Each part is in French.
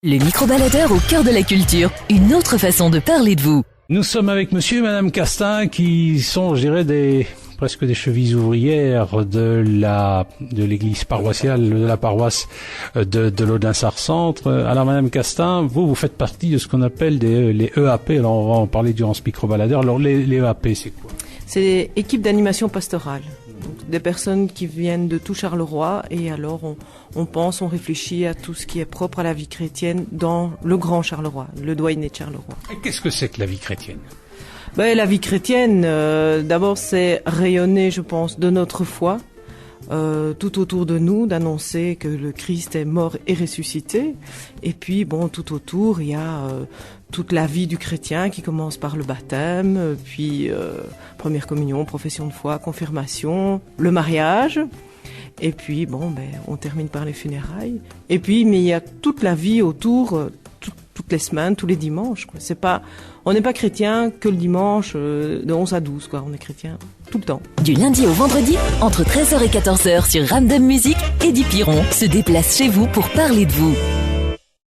Le micro-baladeur au cœur de la culture, une autre façon de parler de vous. Nous sommes avec monsieur et madame Castin qui sont, je dirais, presque des chevilles ouvrières de l'église paroissiale, de la paroisse de l'Audelin-Sars Centre. Alors madame Castin, vous faites partie de ce qu'on appelle les EAP. Alors on va en parler durant ce micro-baladeur. Alors les EAP, c'est quoi? C'est équipe d'animation pastorale. Des personnes qui viennent de tout Charleroi et alors on réfléchit à tout ce qui est propre à la vie chrétienne dans le grand Charleroi, le doyenné de Charleroi. Et qu'est-ce que c'est que la vie chrétienne? La vie chrétienne, d'abord c'est rayonner, je pense, de notre foi tout autour de nous, d'annoncer que le Christ est mort et ressuscité. Et puis tout autour il y a toute la vie du chrétien qui commence par le baptême, puis première communion, profession de foi, confirmation, le mariage. Et puis on termine par les funérailles. Et puis mais il y a toute la vie autour, toutes les semaines, tous les dimanches, quoi. On n'est pas chrétien que le dimanche de 11 à 12, quoi. On est chrétien tout le temps. Du lundi au vendredi, entre 13h et 14h sur Ramdam Music, Eddie Piron se déplace chez vous pour parler de vous.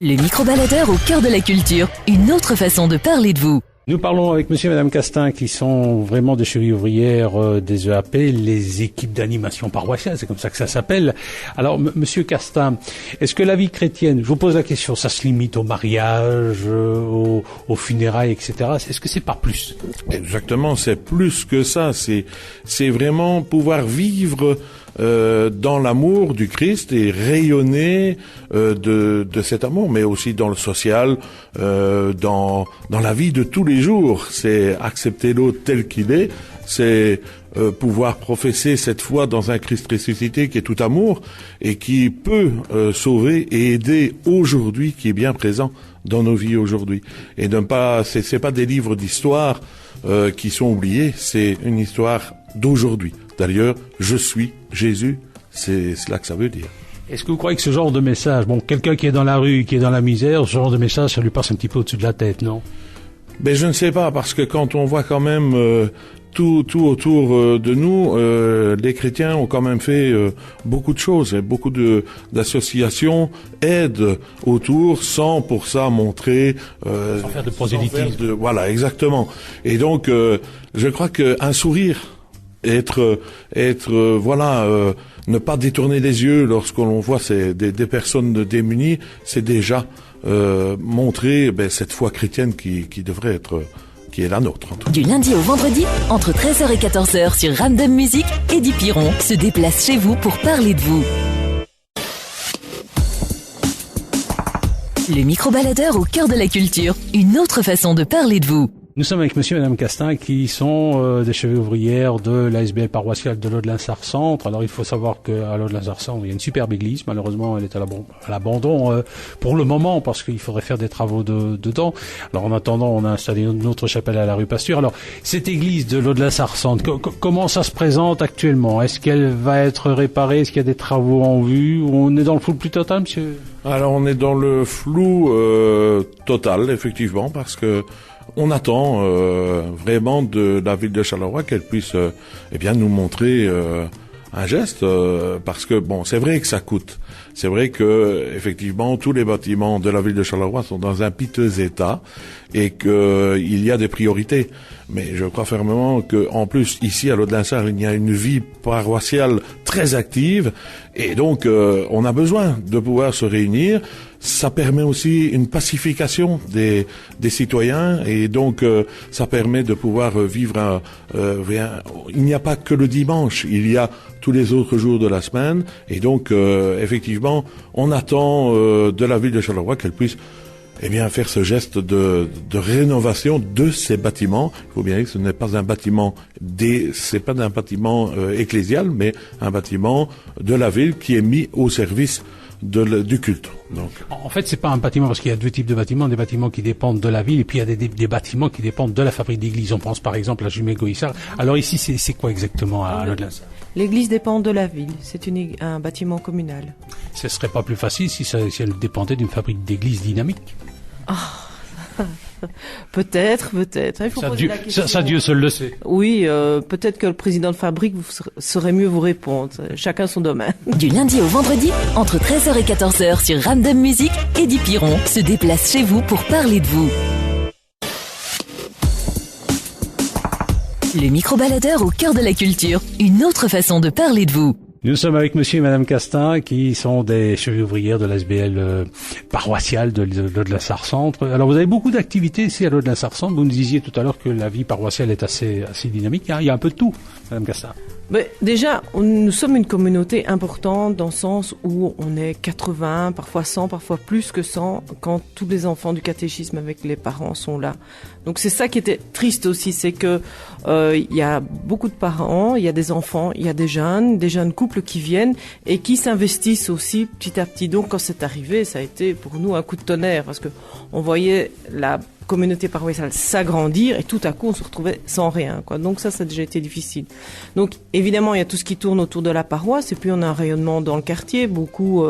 Le micro-baladeur au cœur de la culture, une autre façon de parler de vous. Nous parlons avec monsieur et madame Castin qui sont vraiment des chevilles ouvrières des EAP, les équipes d'animation paroissiale, c'est comme ça que ça s'appelle. Alors monsieur Castin, est-ce que la vie chrétienne, je vous pose la question, ça se limite au mariage, aux funérailles, etc. Est-ce que c'est pas plus? Exactement, c'est plus que ça. C'est vraiment pouvoir vivre dans l'amour du Christ et rayonner de cet amour, mais aussi dans le social, dans la vie de tous les jours. C'est accepter l'autre tel qu'il est, c'est pouvoir professer cette foi dans un Christ ressuscité qui est tout amour et qui peut sauver et aider aujourd'hui, qui est bien présent dans nos vies aujourd'hui. Et c'est pas des livres d'histoire qui sont oubliés, c'est une histoire d'aujourd'hui. D'ailleurs, je suis Jésus, c'est cela que ça veut dire. Est-ce que vous croyez que ce genre de message, quelqu'un qui est dans la rue, qui est dans la misère, ce genre de message, ça lui passe un petit peu au-dessus de la tête, non? Je ne sais pas, parce que quand on voit quand même tout autour de nous, les chrétiens ont quand même fait beaucoup de choses, et beaucoup d'associations aident autour, sans pour ça montrer... sans faire de prosélytisme. Voilà, exactement. Et donc, je crois qu'un sourire... ne pas détourner les yeux lorsque l'on voit des personnes démunies, c'est déjà montrer cette foi chrétienne qui devrait être, qui est la nôtre. En tout cas. Du lundi au vendredi, entre 13h et 14h sur Ramdam Music, Eddie Piron se déplace chez vous pour parler de vous. Le micro-baladeur au cœur de la culture, une autre façon de parler de vous. Nous sommes avec monsieur et madame Castin qui sont des chevilles ouvrières de l'ASBL paroissiale de l'Audelin-Sars Centre. Alors il faut savoir qu'à l'Audelin-Sars Centre, il y a une superbe église. Malheureusement, elle est à l'abandon pour le moment parce qu'il faudrait faire des travaux dedans. Alors en attendant, on a installé une autre chapelle à la rue Pasture. Alors cette église de l'Audelin-Sars Centre, comment ça se présente actuellement? Est-ce qu'elle va être réparée? Est-ce qu'il y a des travaux en vue? On est dans le flou plus total, monsieur? Alors on est dans le flou total, effectivement, parce que on attend vraiment de la ville de Charleroi qu'elle puisse nous montrer un geste parce que c'est vrai que ça coûte. C'est vrai que effectivement tous les bâtiments de la ville de Charleroi sont dans un piteux état et que il y a des priorités. Mais je crois fermement que en plus ici à l'Audelin-Sars il y a une vie paroissiale très active et donc on a besoin de pouvoir se réunir. Ça permet aussi une pacification des citoyens et donc ça permet de pouvoir vivre il n'y a pas que le dimanche, il y a tous les autres jours de la semaine et donc effectivement on attend de la ville de Charleroi qu'elle puisse faire ce geste de rénovation de ces bâtiments. Il faut bien dire que ce n'est pas un bâtiment ecclésial, mais un bâtiment de la ville qui est mis au service du culte. Donc. En fait, c'est pas un bâtiment parce qu'il y a deux types de bâtiments, des bâtiments qui dépendent de la ville et puis il y a des bâtiments qui dépendent de la fabrique d'église. On pense par exemple à Jumet-Goïssard. Alors ici, c'est quoi exactement à l'Audelin-Sars? L'église dépend de la ville, c'est un bâtiment communal. Ce serait pas plus facile si elle dépendait d'une fabrique d'église dynamique? Peut-être. Il faut poser la question. Ça, Dieu seul le sait. Oui, peut-être que le président de fabrique saurait mieux vous répondre. Chacun son domaine. Du lundi au vendredi, entre 13h et 14h sur Ramdam Music, Eddie Piron se déplace chez vous pour parler de vous. Le micro-baladeur au cœur de la culture, une autre façon de parler de vous. Nous sommes avec monsieur et madame Castin, qui sont des chevilles ouvrières de l'ASBL paroissiale de l'Odlansart Centre. Alors, vous avez beaucoup d'activités ici à l'Odlansart Centre. Vous nous disiez tout à l'heure que la vie paroissiale est assez dynamique. Il y a un peu de tout, madame Castin. Mais déjà, nous sommes une communauté importante dans le sens où on est 80, parfois 100, parfois plus que 100, quand tous les enfants du catéchisme avec les parents sont là. Donc c'est ça qui était triste aussi, c'est que il y a beaucoup de parents, il y a des enfants, il y a des jeunes couples qui viennent et qui s'investissent aussi petit à petit. Donc quand c'est arrivé, ça a été pour nous un coup de tonnerre parce que on voyait la communauté paroissiale s'agrandir et tout à coup on se retrouvait sans rien, quoi. Donc ça a déjà été difficile. Donc évidemment il y a tout ce qui tourne autour de la paroisse et puis on a un rayonnement dans le quartier. Beaucoup,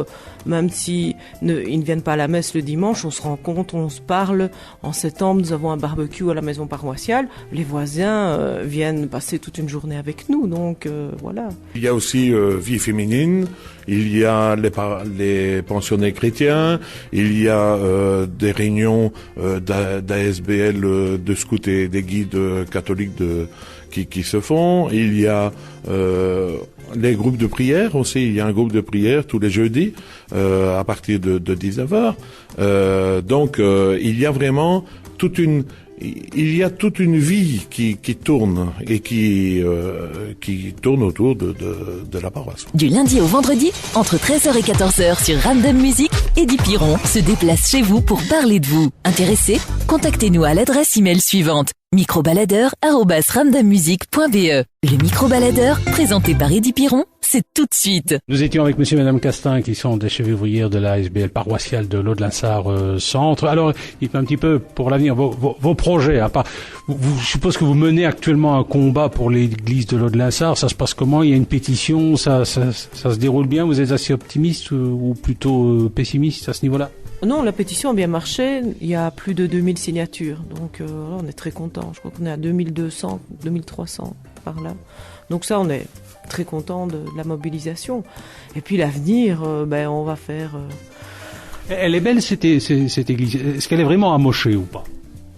même si ils ne viennent pas à la messe le dimanche, on se rencontre, on se parle. En septembre nous avons un barbecue à la maison paroissiale. Les voisins viennent passer toute une journée avec nous. Donc voilà. Il y a aussi vie féminine. Il y a les pensionnés chrétiens. Il y a des réunions d'ASBL, de scouts et des guides catholiques qui se font. Il y a les groupes de prière aussi. Il y a un groupe de prière tous les jeudis à partir de 19h. Donc il y a vraiment toute une vie qui tourne et qui tourne autour de la paroisse. Du lundi au vendredi, entre 13h et 14h sur Ramdam Music, Eddie Piron se déplace chez vous pour parler de vous. Intéressés? Contactez-nous à l'adresse email suivante: microbaladeur@ramdammusic.be. Le microbaladeur, présenté par Eddie Piron, c'est tout de suite. Nous étions avec monsieur et madame Castin, qui sont des chevilles ouvrières de la ASBL paroissiale de l'Odlansart Centre. Alors, dites-moi un petit peu, pour l'avenir, vos projets. Hein, je suppose que vous menez actuellement un combat pour l'église de l'Odlansart. Ça se passe comment? Il y a une pétition, ça se déroule bien? Vous êtes assez optimiste ou plutôt pessimiste à ce niveau-là? Non, la pétition a bien marché. Il y a plus de 2000 signatures. Donc on est très contents. Je crois qu'on est à 2200, 2300 par là. Donc ça, on est très contents de la mobilisation. Et puis l'avenir, on va faire... Elle est belle cette église. Est-ce qu'elle est vraiment amochée ou pas?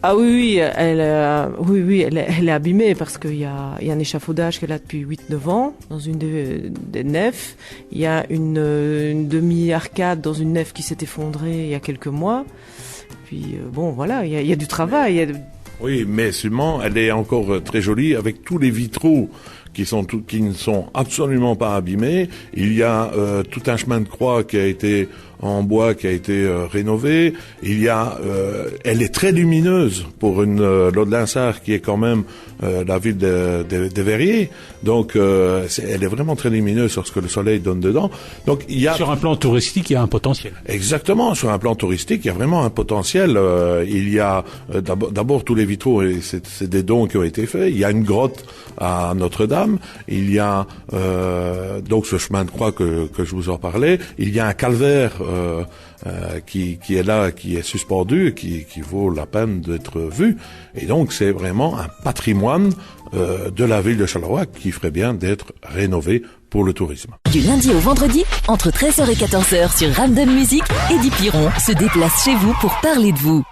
Ah oui, elle est abîmée parce qu'il y a un échafaudage qu'elle a depuis 8-9 ans dans une des nefs. Il y a une demi-arcade dans une nef qui s'est effondrée il y a quelques mois. Puis voilà, il y a du travail. Oui, mais seulement elle est encore très jolie avec tous les vitraux qui ne sont absolument pas abîmés. Il y a tout un chemin de croix qui a été en bois, qui a été rénové. Elle est très lumineuse pour l'Odlansart qui est quand même la ville des Verriers. Donc elle est vraiment très lumineuse lorsque le soleil donne dedans. Donc sur un plan touristique, il y a un potentiel. Exactement, sur un plan touristique, il y a vraiment un potentiel. Il y a d'abord tous les vitraux, et c'est des dons qui ont été faits. Il y a une grotte à Notre-Dame. Il y a donc ce chemin de croix que je vous en parlais. Il y a un calvaire qui est là, qui est suspendu, qui vaut la peine d'être vu. Et donc c'est vraiment un patrimoine de la ville de Charleroi qui ferait bien d'être rénové pour le tourisme. Du lundi au vendredi, entre 13h et 14h sur Ramdam Music, Eddie Piron se déplace chez vous pour parler de vous.